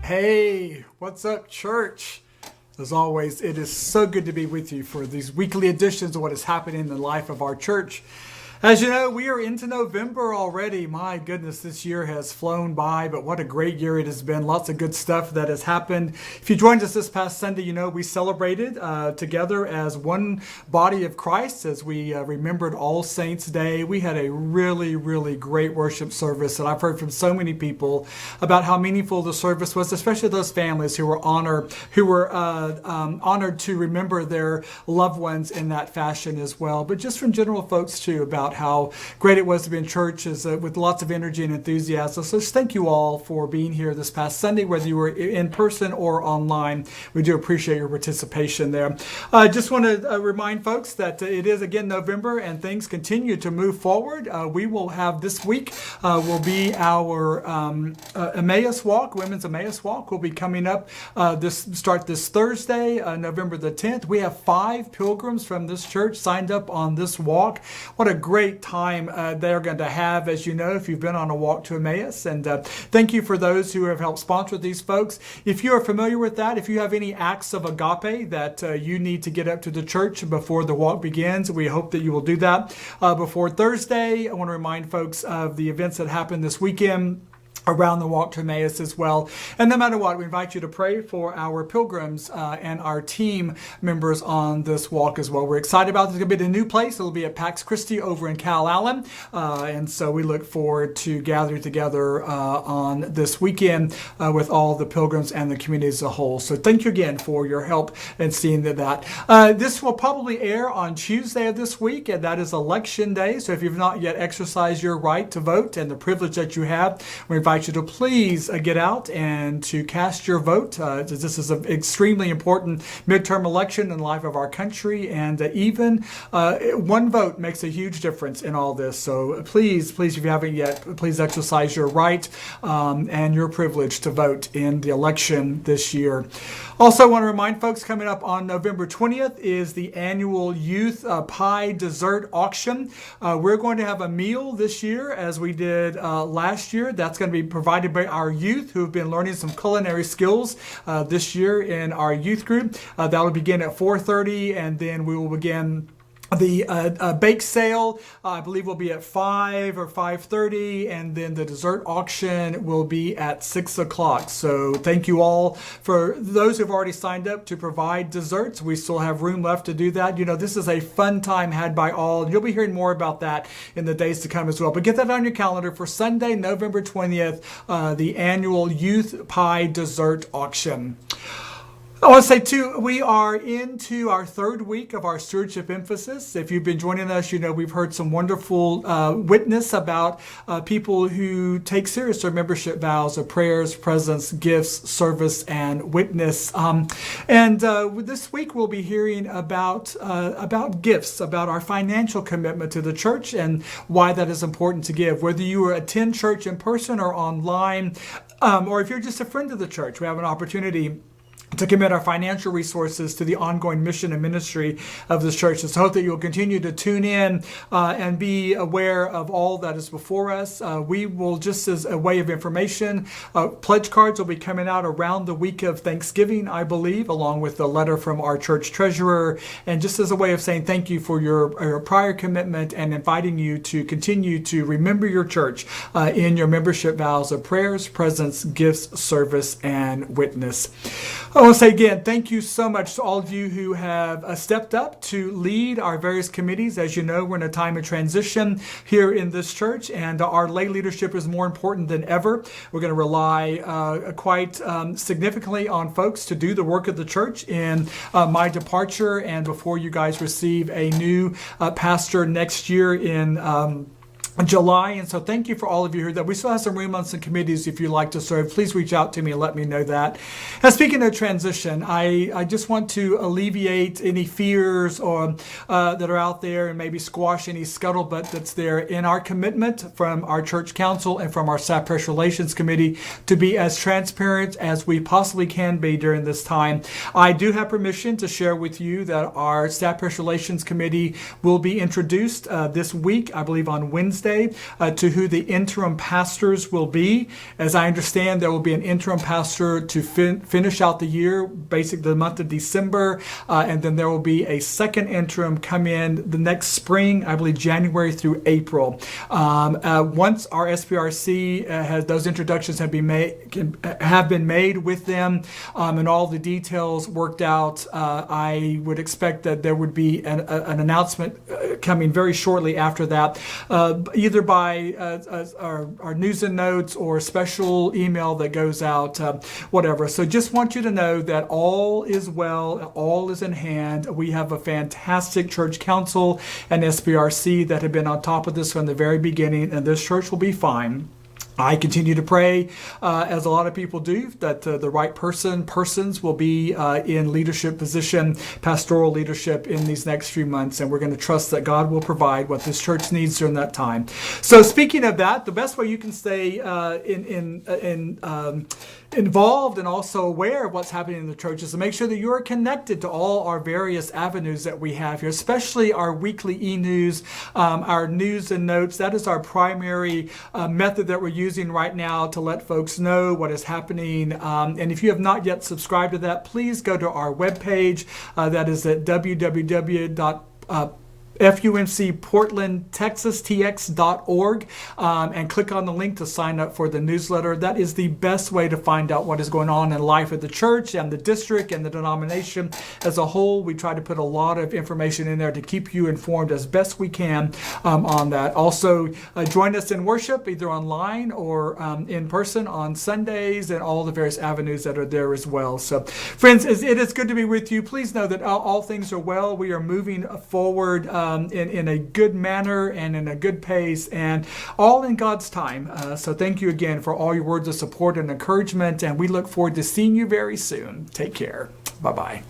Hey, what's up, church? As always, it is so good to be with you for these weekly editions of what is happening in the life of our church. As you know, we are into November already. My goodness, this year has flown by, but what a great year it has been. Lots of good stuff that has happened. If you joined us this past Sunday, you know we celebrated together as one body of Christ as we remembered All Saints Day. We had a really, really great worship service, and I've heard from so many people about how meaningful the service was, especially those families who were honored to remember their loved ones in that fashion as well. But just from general folks too about how great it was to be in church with lots of energy and enthusiasm. So just thank you all for being here this past Sunday, whether you were in person or online. We do appreciate your participation there. I just want to remind folks that it is again November and things continue to move forward. We will have this week will be our Emmaus Walk, Women's Emmaus Walk will be coming up this Thursday, November the 10th. We have 5 pilgrims from this church signed up on this walk. What a great time they're going to have, as you know, if you've been on a walk to Emmaus. And thank you for those who have helped sponsor these folks. If you are familiar with that, if you have any acts of agape that you need to get up to the church before the walk begins, we hope that you will do that before Thursday. I want to remind folks of the events that happen this weekend around the walk to Emmaus as well. And no matter what, we invite you to pray for our pilgrims and our team members on this walk as well. We're excited about this. It's going to be at a new place. It'll be at Pax Christi over in Calallen. And so we look forward to gathering together on this weekend with all the pilgrims and the community as a whole. So thank you again for your help in seeing that. This will probably air on Tuesday of this week, and that is Election Day. So if you've not yet exercised your right to vote and the privilege that you have, we invite you to please get out and to cast your vote. This is an extremely important midterm election in the life of our country, and even one vote makes a huge difference in all this. So please, if you haven't yet, please exercise your right and your privilege to vote in the election this year. Also, I want to remind folks, coming up on November 20th is the annual Youth Pie Dessert Auction. We're going to have a meal this year as we did last year. That's going to be provided by our youth who have been learning some culinary skills this year in our youth group. That will begin at 4:30, and then we will begin the bake sale, I believe, will be at 5 or 5:30, and then the dessert auction will be at 6 o'clock. So thank you all for those who've already signed up to provide desserts. We still have room left to do that. You know, this is a fun time had by all. You'll be hearing more about that in the days to come as well. But get that on your calendar for Sunday, November 20th, the annual Youth Pie Dessert Auction. I want to say, too, we are into our 3rd week of our stewardship emphasis. If you've been joining us, you know we've heard some wonderful witness about people who take serious their membership vows of prayers, presence, gifts, service, and witness. This week we'll be hearing about gifts, about our financial commitment to the church and why that is important to give. Whether you attend church in person or online, or if you're just a friend of the church, we have an opportunity to commit our financial resources to the ongoing mission and ministry of this church. So I hope that you'll continue to tune in and be aware of all that is before us. We will, just as a way of information, pledge cards will be coming out around the week of Thanksgiving, I believe, along with a letter from our church treasurer, and just as a way of saying thank you for your prior commitment and inviting you to continue to remember your church in your membership vows of prayers, presence, gifts, service, and witness. I want to say again, thank you so much to all of you who have stepped up to lead our various committees. As you know, we're in a time of transition here in this church, and our lay leadership is more important than ever. We're going to rely quite significantly on folks to do the work of the church in my departure and before you guys receive a new pastor next year in July. And so thank you for all of you here. That we still have some room on some committees if you'd like to serve. Please reach out to me and let me know that. And speaking of transition, I just want to alleviate any fears or that are out there and maybe squash any scuttlebutt that's there in our commitment from our church council and from our staff press relations committee to be as transparent as we possibly can be during this time. I do have permission to share with you that our staff press relations committee will be introduced this week, I believe on Wednesday Wednesday to who the interim pastors will be. As I understand, there will be an interim pastor to finish out the year, basically the month of December, and then there will be a second interim come in the next spring, I believe January through April. Once our SPRC has those introductions have been made with them, and all the details worked out, I would expect that there would be an announcement coming very shortly after that, either by our news and notes or a special email that goes out, whatever. So just want you to know that all is well, all is in hand. We have a fantastic church council and SPRC that have been on top of this from the very beginning, and this church will be fine. I continue to pray, as a lot of people do, that the right persons will be in leadership position, pastoral leadership in these next few months, and we're going to trust that God will provide what this church needs during that time. So speaking of that, the best way you can stay involved and also aware of what's happening in the church is to make sure that you are connected to all our various avenues that we have here, especially our weekly e-news, our news and notes. That is our primary method that we're using right now to let folks know what is happening. And if you have not yet subscribed to that, please go to our webpage. That is at www.fumcportlandtexastx.org, and click on the link to sign up for the newsletter. That is the best way to find out what is going on in life at the church and the district and the denomination as a whole. We try to put a lot of information in there to keep you informed as best we can on that. Also, join us in worship either online or in person on Sundays and all the various avenues that are there as well. So, friends, it is good to be with you. Please know that all things are well. We are moving forward in a good manner and in a good pace, and all in God's time. So thank you again for all your words of support and encouragement, and we look forward to seeing you very soon. Take care. Bye-bye.